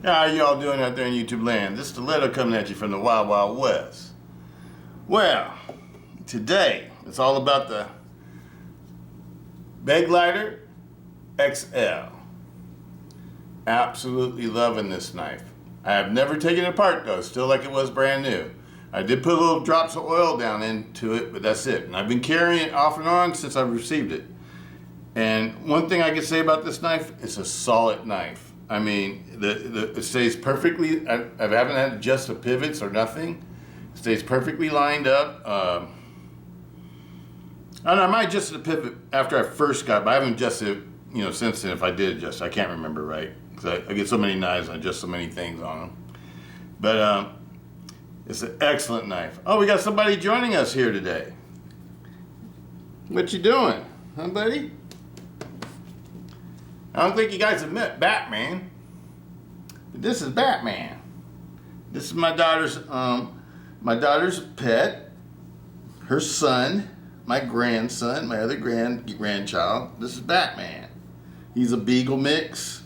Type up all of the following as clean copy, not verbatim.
How y'all doing out there in YouTube land? This is Stiletto coming at you from the Wild Wild West. Well, today it's all about the Begleiter XL. Absolutely loving this knife. I have never taken it apart though, still like it was brand new. I did put little drops of oil down into it, but that's it. And I've been carrying it off and on since I've received it. And one thing I can say about this knife, it's a solid knife. I mean, it stays perfectly, I haven't had to adjust the pivots or nothing. It stays perfectly lined up. I don't know, I might adjust the pivot after I first got it, but I haven't adjusted it, since then. If I did adjust, I can't remember right. Because I get so many knives and I adjust so many things on them. But it's an excellent knife. Oh, we got somebody joining us here today. What you doing, huh, buddy? I don't think you guys have met Batman, but this is Batman. This is my daughter's pet, her son, my grandson, my other grandchild. This is Batman. He's a beagle mix,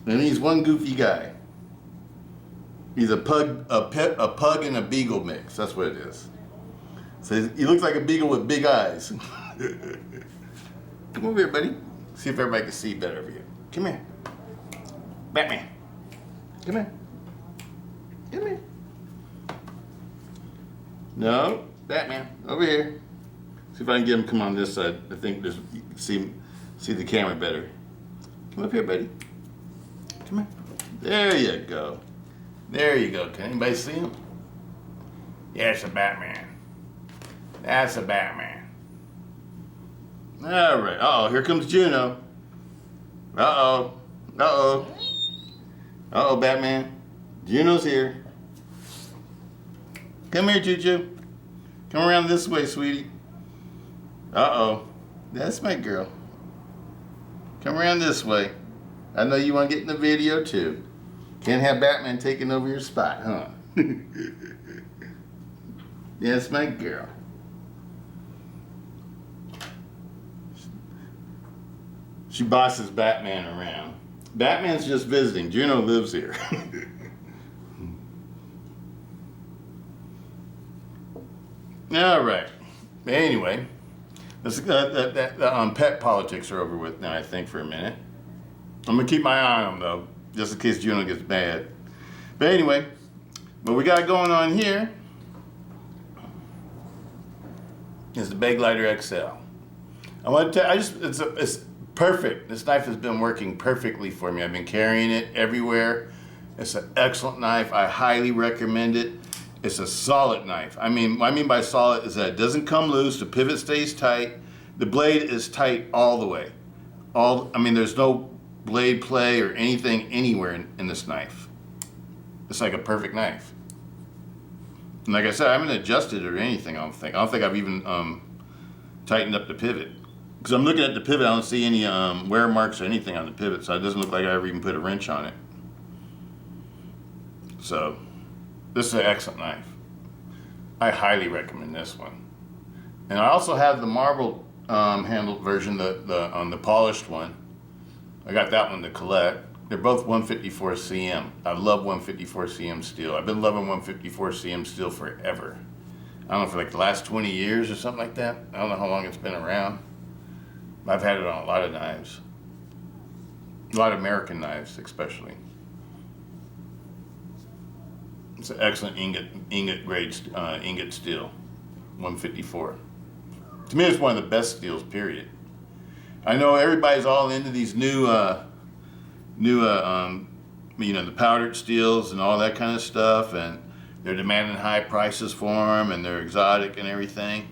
and he's one goofy guy. He's a pug and a beagle mix. That's what it is. So he looks like a beagle with big eyes. Come over here, buddy. See if everybody can see better over here. Come here. Batman. Come here. Come here. No, Batman. Over here. See if I can get him to come on this side. I think you can see the camera better. Come up here, buddy. Come here. There you go. There you go. Can anybody see him? Yeah, it's a Batman. That's a Batman. All right. Uh-oh, here comes Juno. Uh-oh. Uh-oh. Uh-oh, Batman. Juno's here. Come here, Juju. Come around this way, sweetie. Uh-oh. That's my girl. Come around this way. I know you want to get in the video, too. Can't have Batman taking over your spot, huh? That's my girl. She bosses Batman around. Batman's just visiting. Juno lives here. All right. Anyway, pet politics are over with now, I think, for a minute. I'm going to keep my eye on them, though, just in case Juno gets mad. But anyway, what we got going on here is the Begleiter XL. I want to tell you, it's perfect. This knife has been working perfectly for me. I've been carrying it everywhere. It's an excellent knife. I highly recommend it. It's a solid knife. What I mean by solid is that it doesn't come loose. The pivot stays tight. The blade is tight all the way. There's no blade play or anything anywhere in this knife. It's like a perfect knife. And like I said, I haven't adjusted it or anything, I don't think. I don't think I've even tightened up the pivot. Because I'm looking at the pivot, I don't see any wear marks or anything on the pivot, so it doesn't look like I ever even put a wrench on it. So, this is an excellent knife. I highly recommend this one. And I also have the marble handled version, the polished one. I got that one to collect. They're both 154 cm. I love 154 cm steel. I've been loving 154 cm steel forever. I don't know, for like the last 20 years or something like that. I don't know how long it's been around. I've had it on a lot of knives. A lot of American knives, especially. It's an excellent ingot grade ingot steel, 154. To me, it's one of the best steels, period. I know everybody's all into these the powdered steels and all that kind of stuff, and they're demanding high prices for them, and they're exotic and everything.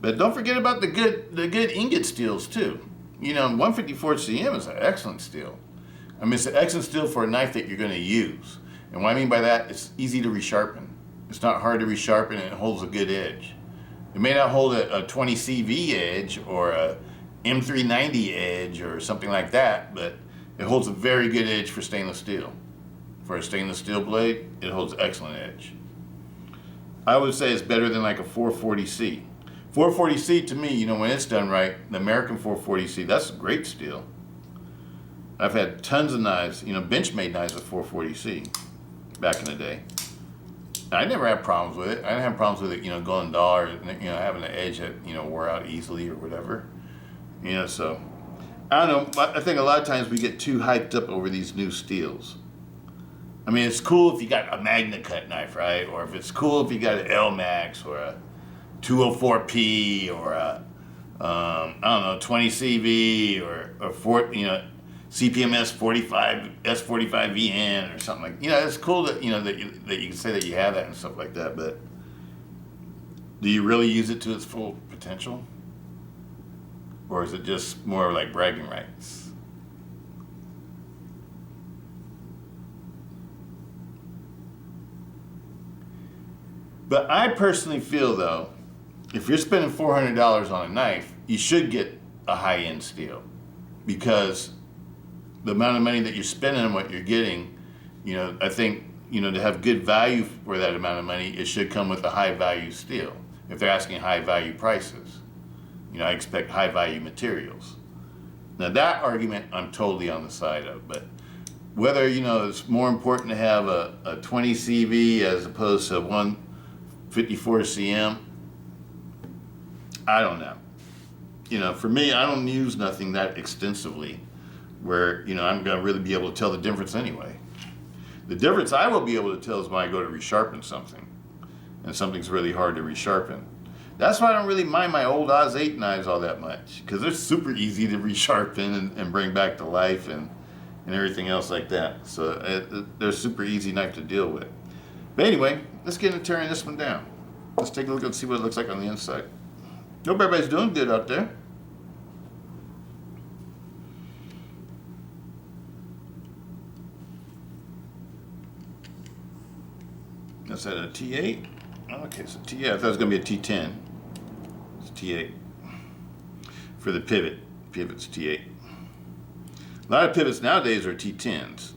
But don't forget about the good ingot steels too. 154 cm is an excellent steel. It's an excellent steel for a knife that you're going to use. And what I mean by that, it's easy to resharpen. It's not hard to resharpen, and it holds a good edge. It may not hold a 20 CV edge or a M390 edge or something like that, but it holds a very good edge for stainless steel. For a stainless steel blade, it holds excellent edge. I would say it's better than like a 440C. 440C to me, when it's done right, the American 440C, that's a great steel. I've had tons of knives, you know, bench-made knives with 440C back in the day. I never had problems with it. I didn't have problems with it, you know, going dull or, you know, having the edge that, you know, wore out easily or whatever. You know, so, I don't know. I think a lot of times we get too hyped up over these new steels. I mean, it's cool if you got a Magna Cut knife, right? Or if it's cool if you got an L-Max or a 204P or a, I don't know, 20CV or 4, you know, CPMS 45, S45VN or something like, you know, it's cool that, you know, that you can say that you have that and stuff like that, but do you really use it to its full potential? Or is it just more like bragging rights? But I personally feel though, if you're spending $400 on a knife, you should get a high-end steel, because the amount of money that you're spending and what you're getting, you know, I think, you know, to have good value for that amount of money, it should come with a high value steel. If they're asking high value prices, you know, I expect high value materials. Now that argument I'm totally on the side of, but whether, you know, it's more important to have a 20 CV as opposed to 154 CM, I don't know. You know, for me, I don't use nothing that extensively where, you know, I'm going to really be able to tell the difference anyway. The difference I will be able to tell is when I go to resharpen something, and something's really hard to resharpen. That's why I don't really mind my old Oz 8 knives all that much, because they're super easy to resharpen and bring back to life and everything else like that. So they're a super easy knife to deal with. But anyway, let's get into tearing this one down. Let's take a look and see what it looks like on the inside. Hope everybody's doing good out there. That's at a T8. Okay, so I thought it was going to be a T10. It's T8. For the pivot. Pivot's T8. A lot of pivots nowadays are T10s.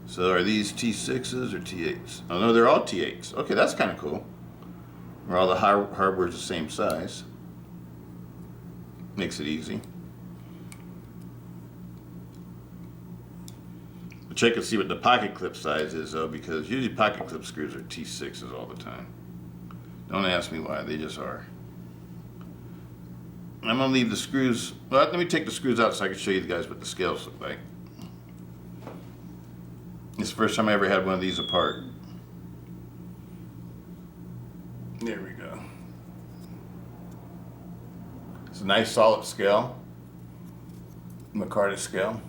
So are these T6s or T8s? Oh no, they're all T8s. Okay, that's kind of cool. Where all the hardware's the same size. Makes it easy. Check and see what the pocket clip size is though, because usually pocket clip screws are T6s all the time. Don't ask me why, they just are. I'm gonna leave the screws, well, let me take the screws out so I can show you guys what the scales look like. It's the first time I ever had one of these apart. There we go. It's a nice solid scale. Micarta scale.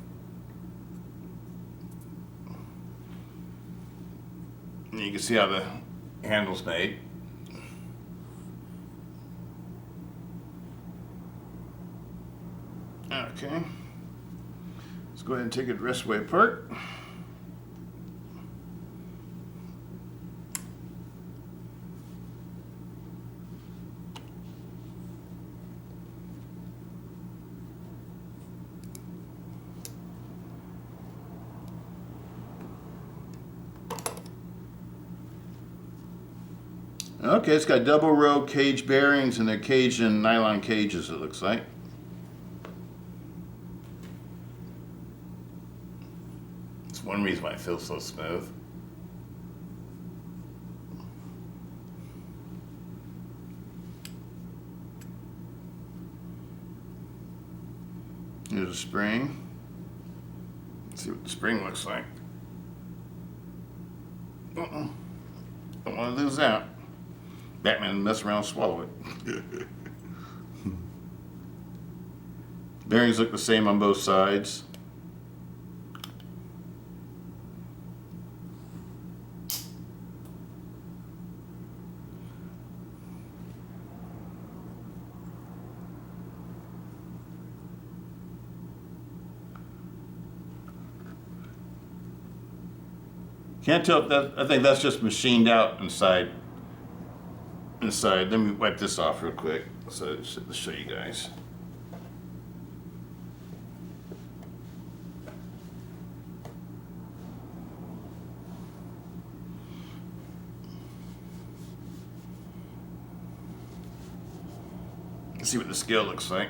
And you can see how the handle's made. Okay. Let's go ahead and take it the rest of the way apart. Okay, it's got double row cage bearings, and they're caged in nylon cages, it looks like. It's one reason why it feels so smooth. Here's a spring. Let's see what the spring looks like. Don't want to lose that. Batman mess around and swallow it. Bearings look the same on both sides. Can't tell if that, I think that's just machined out inside. Let me wipe this off real quick so to show you guys. Let's see what the scale looks like.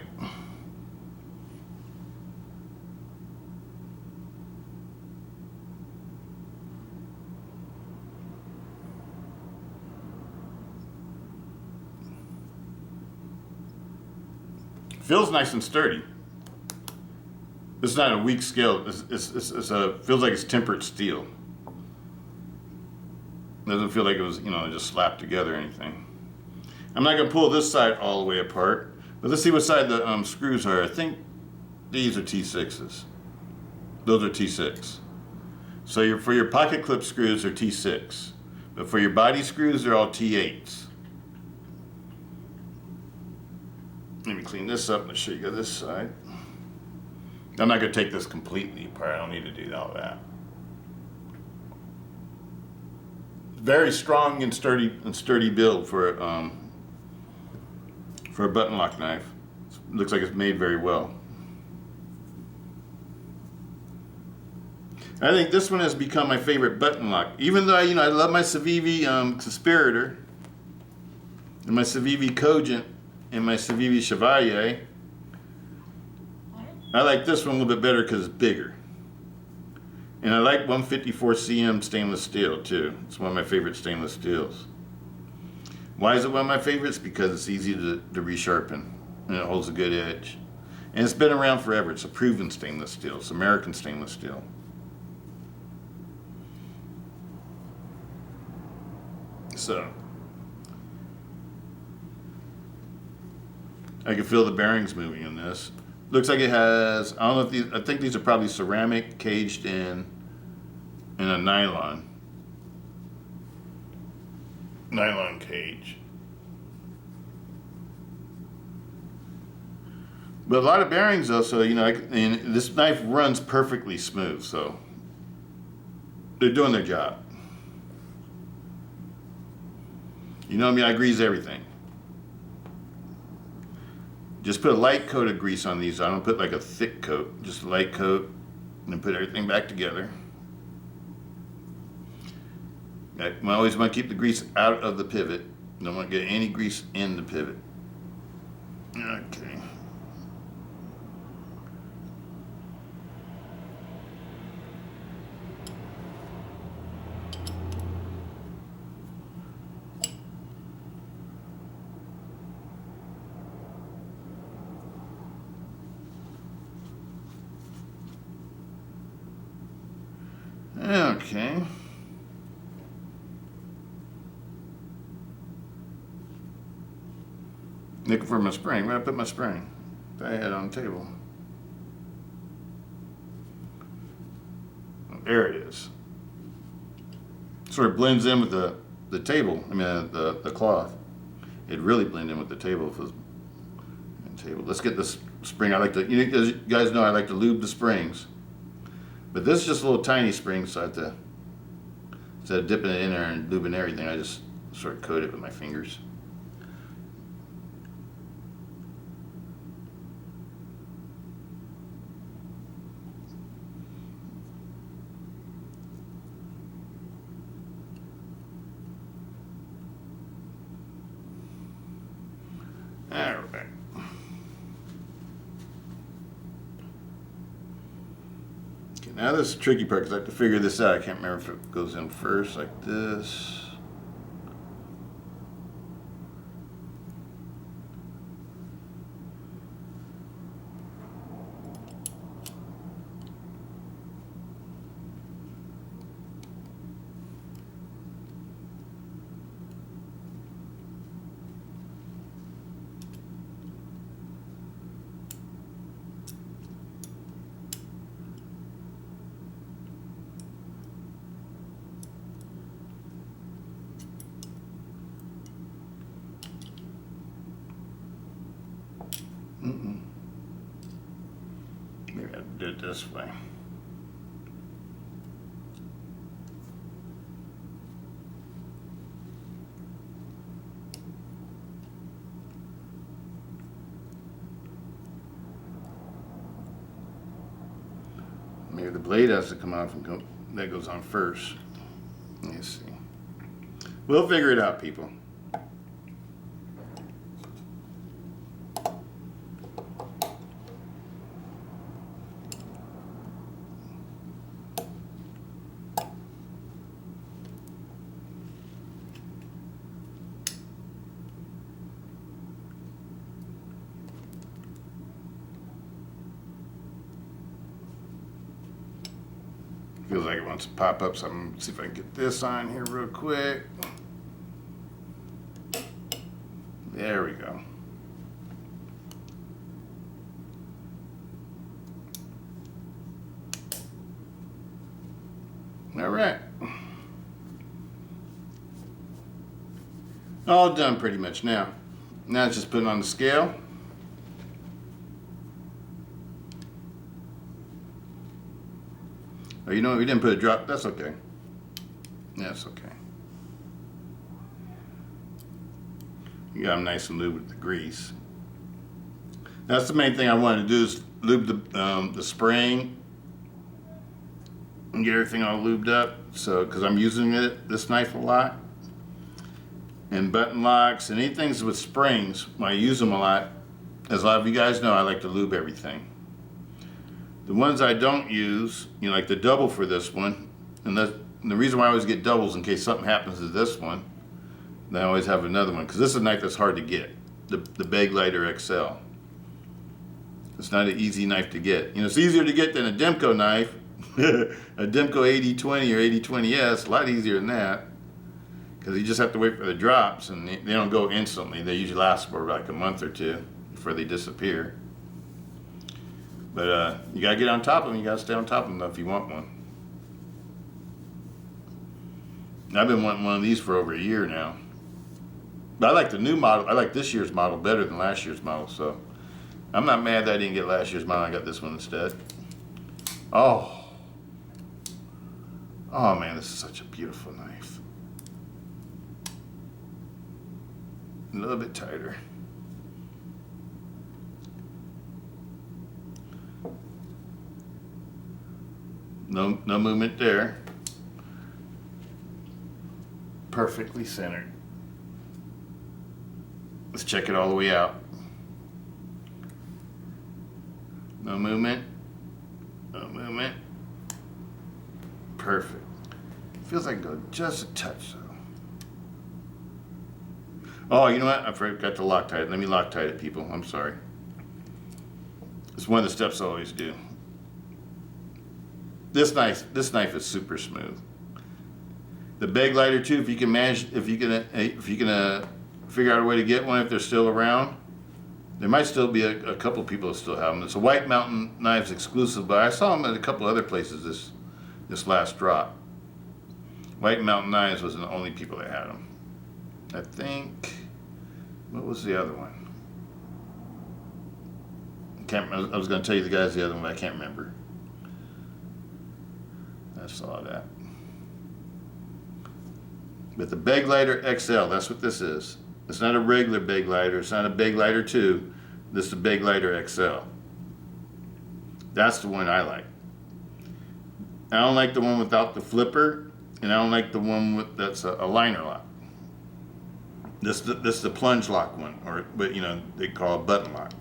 Feels nice and sturdy. It's not a weak scale. Feels like it's tempered steel. Doesn't feel like it was, just slapped together or anything. I'm not gonna pull this side all the way apart, but let's see what side the screws are. I think these are T6s. Those are T6. So for your pocket clip screws, they're T6. But for your body screws, they're all T8s. Let me clean this up and show you this side. I'm not gonna take this completely apart. I don't need to do all that. Very strong and sturdy build for a button lock knife. It looks like it's made very well. I think this one has become my favorite button lock. Even though I love my Civivi Conspirator and my Civivi Cogent and my Civivi Chevalier, I like this one a little bit better because it's bigger. And I like 154 cm stainless steel too. It's one of my favorite stainless steels. Why is it one of my favorites? Because it's easy to resharpen and it holds a good edge. And it's been around forever. It's a proven stainless steel. It's American stainless steel. So I can feel the bearings moving in this. Looks like it has, I don't know if these, I think these are probably ceramic caged in a nylon cage. But a lot of bearings though, so and this knife runs perfectly smooth, so they're doing their job. I grease everything. Just put a light coat of grease on these. I don't put like a thick coat, just a light coat, and then put everything back together. I always want to keep the grease out of the pivot. Don't want to get any grease in the pivot. Okay. Okay. Looking for my spring. Where did I put my spring? I had it on the table. Oh, there it is. Sort of blends in with the table. I mean the cloth. It really blends in with the table. If it was table. Let's get this spring. I like to. You guys know I like to lube the springs. But this is just a little tiny spring, so I have to, instead of dipping it in there and lubing everything, I just sort of coat it with my fingers. All right. Now this is the tricky part because I have to figure this out. I can't remember if it goes in first like this. Maybe I do it this way. Maybe the blade has to come off and go, that goes on first. Let's see. We'll figure it out, people. Feels like it wants to pop up, so I'm gonna see if I can get this on here real quick. There we go. All right. All done pretty much now. Now it's just putting on the scale. Oh, you know what? We didn't put a drop. That's okay. That's okay. You got them nice and lubed with the grease. That's the main thing I wanted to do is lube the spring and get everything all lubed up. So, because I'm using this knife a lot, and button locks and anything with springs, when I use them a lot, as a lot of you guys know, I like to lube everything. The ones I don't use, you know, like the double for this one, and the reason why I always get doubles in case something happens to this one, then I always have another one, because this is a knife that's hard to get, the Begleiter XL. It's not an easy knife to get. You know, it's easier to get than a Demko knife, a Demko 8020 or 8020S, a lot easier than that, because you just have to wait for the drops, and they don't go instantly. They usually last for like a month or two before they disappear. But you gotta get on top of them. You gotta stay on top of them if you want one. I've been wanting one of these for over a year now. But I like the new model. I like this year's model better than last year's model, so I'm not mad that I didn't get last year's model. I got this one instead. Oh. Oh man, this is such a beautiful knife. A little bit tighter. No movement there. Perfectly centered. Let's check it all the way out. No movement. No movement. Perfect. Feels like it goes just a touch though. Oh, you know what? I forgot to Loctite it. Let me Loctite it, people. I'm sorry. It's one of the steps I always do. This knife is super smooth. The Begleiter too, if you can manage, if you can figure out a way to get one if they're still around. There might still be a couple people that still have them. It's a White Mountain Knives exclusive, but I saw them at a couple other places this last drop. White Mountain Knives wasn't the only people that had them. I think, what was the other one? I was going to tell you the guys the other one, but I can't remember. I saw that. But the Begleiter XL, that's what this is. It's not a regular Begleiter. It's not a Begleiter 2. This is the Begleiter XL. That's the one I like. I don't like the one without the flipper, and I don't like the one that's a liner lock. This is the plunge lock one, or but you know they call it button lock.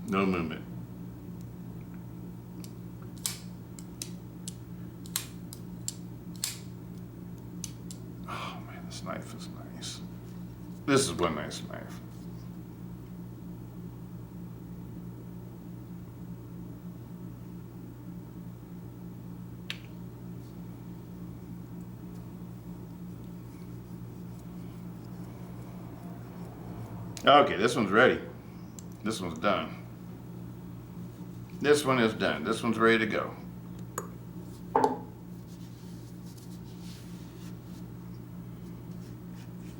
No movement. Oh man, this knife is nice. This is one nice knife. Okay, this one's ready. This one's done. This one is done. This one's ready to go.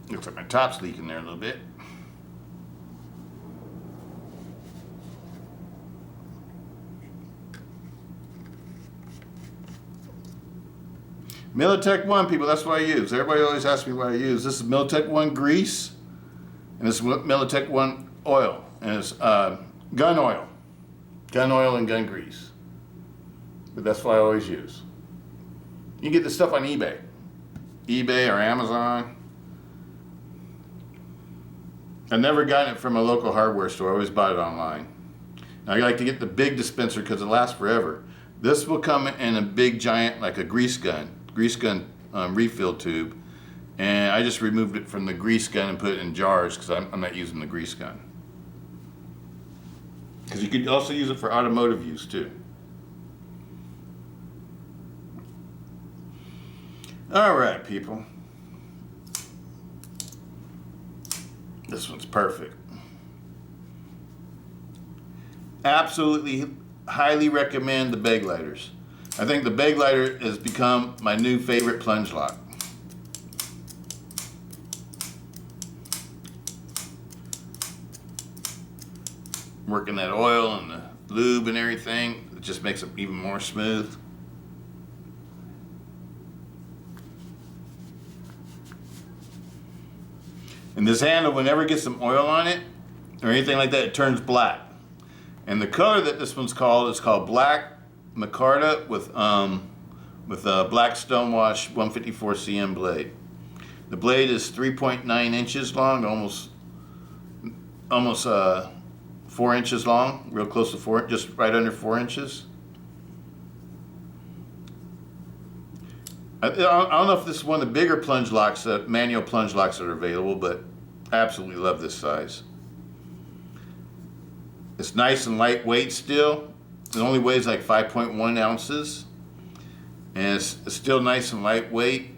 Looks like my top's leaking there a little bit. Militech 1, people, that's what I use. Everybody always asks me what I use. This is Militech 1 grease, and this is Militech 1 oil, and it's gun oil. Gun oil and gun grease. But that's what I always use. You can get this stuff on eBay. eBay or Amazon. I've never gotten it from a local hardware store. I always bought it online. Now I like to get the big dispenser because it lasts forever. This will come in a big giant, like a grease gun refill tube. And I just removed it from the grease gun and put it in jars because I'm not using the grease gun. because you could also use it for automotive use too. All right, people. This one's perfect. Absolutely, highly recommend the Begleiters. I think the Begleiter has become my new favorite plunge lock. Working that oil and the lube and everything, it just makes it even more smooth. And this handle, whenever it gets some oil on it or anything like that, it turns black. And the color that this one's called is called Black Micarta with a black Stonewash 154 cm blade. The blade is 3.9 inches long, almost 4 inches long, real close to 4, just right under 4 inches. I don't know if this is one of the bigger plunge locks, manual plunge locks that are available, but I absolutely love this size. It's nice and lightweight still. It only weighs like 5.1 ounces. And it's still nice and lightweight.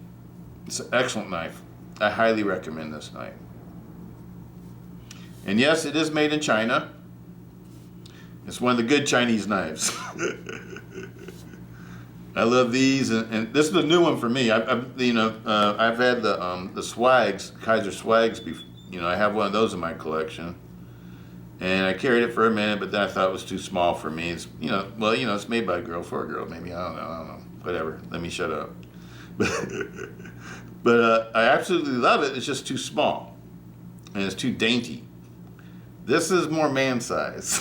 It's an excellent knife. I highly recommend this knife. And yes, it is made in China. It's one of the good Chinese knives. I love these, and this is a new one for me. I've had the swags, Kizer swags. I have one of those in my collection, and I carried it for a minute, but then I thought it was too small for me. It's it's made by a girl for a girl. Maybe I don't know. Whatever. Let me shut up. But I absolutely love it. It's just too small, and it's too dainty. This is more man size.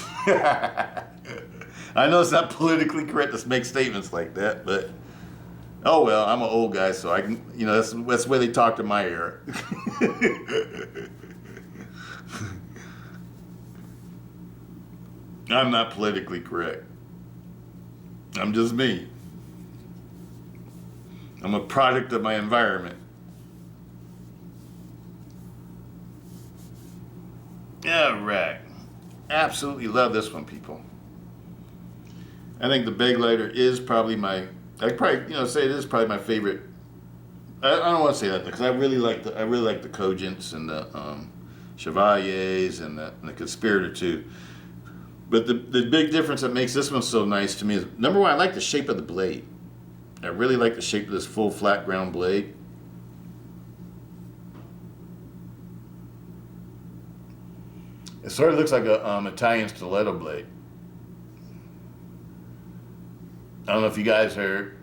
I know it's not politically correct to make statements like that, but oh well, I'm an old guy, so I can, that's the way they talked in my era. I'm not politically correct. I'm just me. I'm a product of my environment. All right. Absolutely love this one, people. I think the Begleiter is probably say it is probably my favorite. I don't want to say that because I really like the Cogents and the Chevaliers and the Conspirator too. But the big difference that makes this one so nice to me is, number one, I like the shape of the blade. I really like the shape of this full flat ground blade. It sort of looks like a Italian stiletto blade. I don't know if you guys are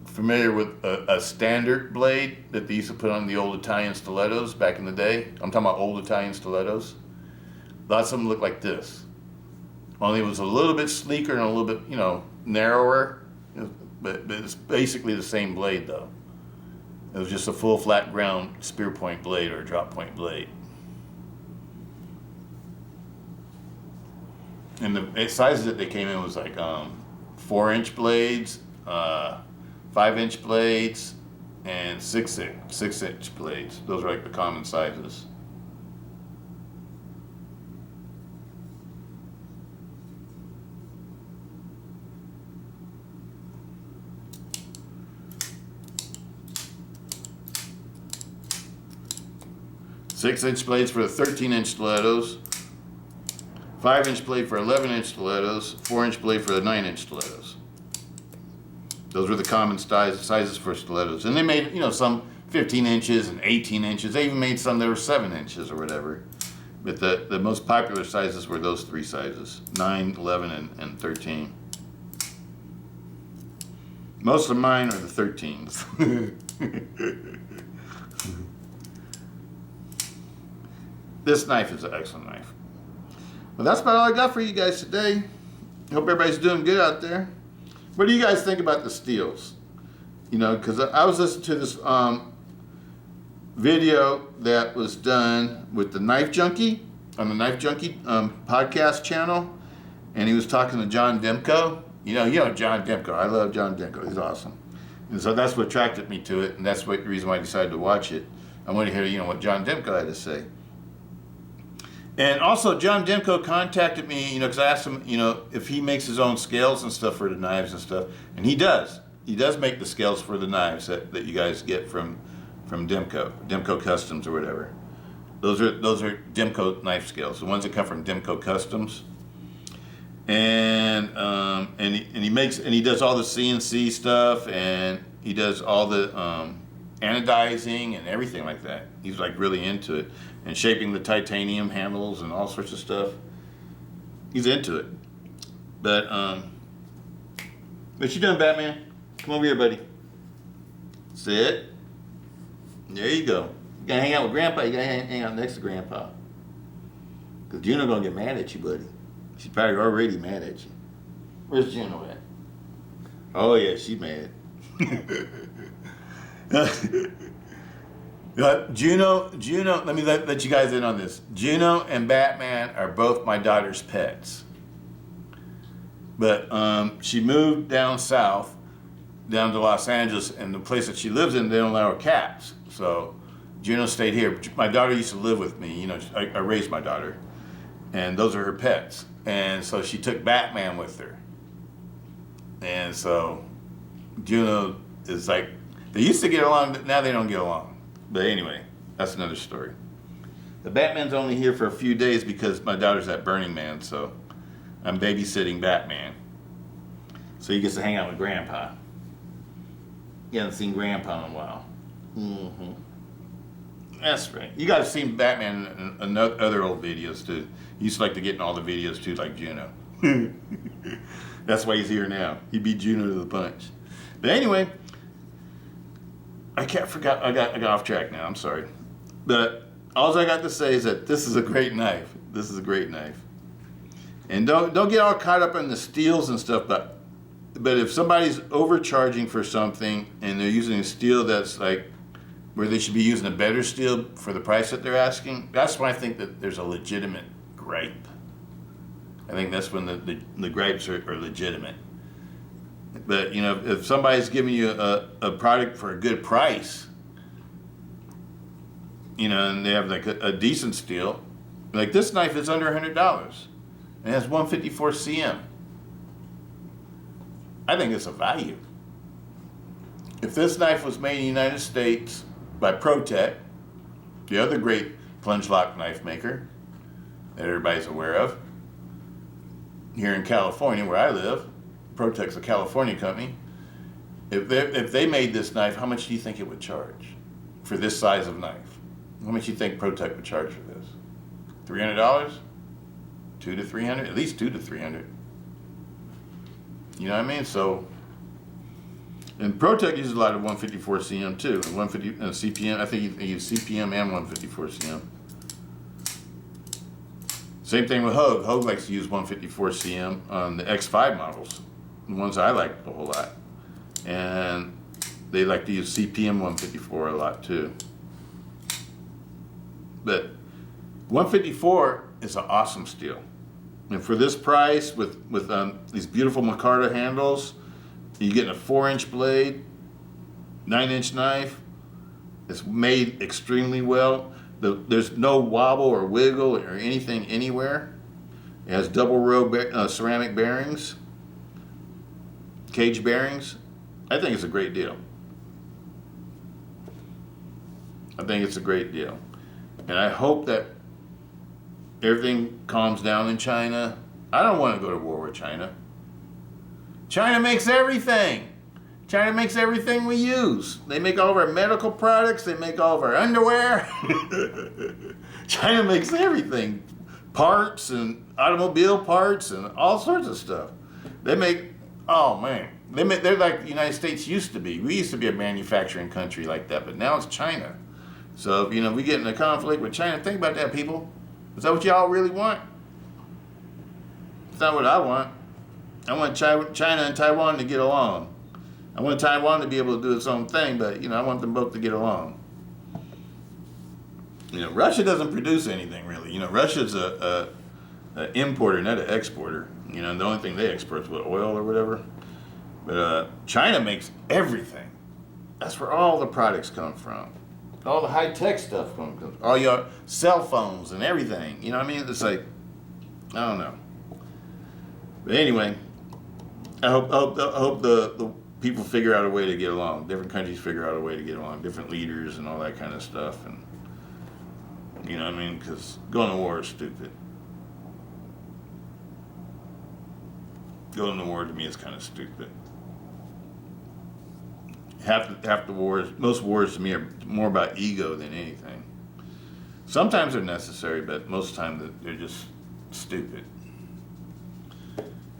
familiar with a standard blade that they used to put on the old Italian stilettos back in the day. I'm talking about old Italian stilettos. Lots of them look like this. Only it was a little bit sleeker and a little bit, narrower. But it's basically the same blade, though. It was just a full flat ground spear point blade or drop point blade. And the sizes that they came in was like 4-inch blades, 5-inch blades, and 6-inch blades. Those are like the common sizes. Six-inch blades for the 13-inch stilettos, 5-inch blade for 11-inch stilettos, 4-inch blade for the 9-inch stilettos. Those were the common sizes for stilettos. And they made, some 15 inches and 18 inches. They even made some that were 7 inches or whatever. But the most popular sizes were those three sizes, 9, 11, and 13. Most of mine are the 13s. This knife is an excellent knife. Well, that's about all I got for you guys today. Hope everybody's doing good out there. What do you guys think about the steels? Because I was listening to this video that was done with the Knife Junkie on the Knife Junkie podcast channel, and he was talking to John Demko. You know John Demko. I love John Demko. He's awesome. And so that's what attracted me to it, and that's the reason why I decided to watch it. I wanted to hear what John Demko had to say. And also, John Demko contacted me, because I asked him, if he makes his own scales and stuff for the knives and stuff, and he does. He does make the scales for the knives that you guys get from Demko Customs or whatever. Those are Demko knife scales, the ones that come from Demko Customs. And he does all the CNC stuff, and he does all the anodizing and everything like that. He's like really into it, and shaping the titanium handles and all sorts of stuff. He's into it. But what you doing, Batman? Come over here, buddy. Sit. There you go. You gotta hang out with Grandpa. You gotta hang out next to Grandpa. Because Juno gonna get mad at you, buddy. She's probably already mad at you. Where's Juno at? Oh yeah, she mad. Juno, let me let you guys in on this. Juno and Batman are both my daughter's pets. But she moved down south, down to Los Angeles, and the place that she lives in, they don't allow her cats. So Juno stayed here. My daughter used to live with me. I raised my daughter, and those are her pets. And so she took Batman with her. And so Juno is like, they used to get along, but now they don't get along. But anyway, that's another story. The Batman's only here for a few days because my daughter's at Burning Man, so I'm babysitting Batman. So he gets to hang out with Grandpa. You haven't seen Grandpa in a while. Mm-hmm. That's right. You guys seen Batman in other old videos too. He used to like to get in all the videos too, like Juno. That's why he's here now. He beat Juno to the punch. But anyway, I got off track now. I'm sorry. But all I got to say is that this is a great knife. This is a great knife. And don't get all caught up in the steels and stuff, but if somebody's overcharging for something and they're using a steel that's like where they should be using a better steel for the price that they're asking, that's when I think that there's a legitimate gripe. I think that's when the gripes are legitimate. But if somebody's giving you a product for a good price, and they have like a decent steel, like this knife is under $100. It has 154 cm. I think it's a value. If this knife was made in the United States by ProTech, the other great plunge lock knife maker that everybody's aware of, here in California where I live, ProTech's a California company. If they made this knife, how much do you think it would charge for this size of knife? How much do you think ProTech would charge for this? $300? $200 to $300? At least $200 to $300. You know what I mean? So, and ProTech uses a lot of 154 cm too. 150 CPM. I think they use CPM and 154 cm. Same thing with Hogue. Hogue likes to use 154 cm on the X5 models, the ones I like a whole lot. And they like to use CPM 154 a lot too. But 154 is an awesome steel. And for this price, with these beautiful Micarta handles, you're getting a 4-inch blade, 9-inch knife. It's made extremely well. There's no wobble or wiggle or anything anywhere. It has double row ceramic bearings, cage bearings. I think it's a great deal. I think it's a great deal. And I hope that everything calms down in China. I don't want to go to war with China. China makes everything. China makes everything we use. They make all of our medical products. They make all of our underwear. China makes everything. Parts and automobile parts and all sorts of stuff. They make, oh man. They're like the United States used to be. We used to be a manufacturing country like that, but now it's China. So, if we get in a conflict with China, think about that, people. Is that what y'all really want? It's not what I want. I want China and Taiwan to get along. I want Taiwan to be able to do its own thing, but I want them both to get along. Russia doesn't produce anything really. Russia's a importer, not an exporter. The only thing they export is oil or whatever. But China makes everything. That's where all the products come from. all the high-tech stuff comes. All your cell phones and everything. You know what I mean? It's like, I don't know. But anyway, I hope the people figure out a way to get along. Different countries figure out a way to get along. Different leaders and all that kind of stuff. And you know what I mean? Because going to war is stupid. Going to war to me is kind of stupid. Half the wars, most wars to me are more about ego than anything. Sometimes they're necessary, but most of the time they're just stupid.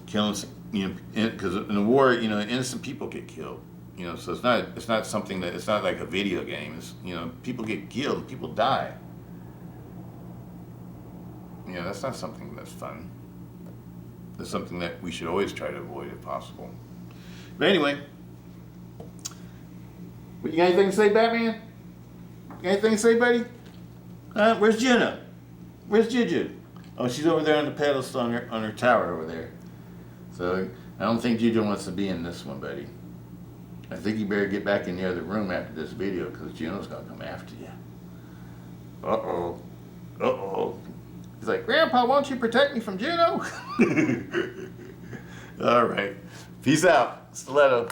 Killing, you know, because in a war, you know, innocent people get killed. You know, so it's not something that, it's not like a video game. It's, you know, people get killed, people die. You know, that's not something that's fun. That's something that we should always try to avoid if possible. But anyway, you got anything to say, Batman? You got anything to say, buddy? Where's Jenna? Where's Juju? Oh, she's over there on the pedestal on her tower over there. So I don't think Juju wants to be in this one, buddy. I think you better get back in the other room after this video because Juno's gonna come after you. Uh-oh. Uh-oh. He's like, Grandpa, won't you protect me from Juno? All right. Peace out. Stiletto.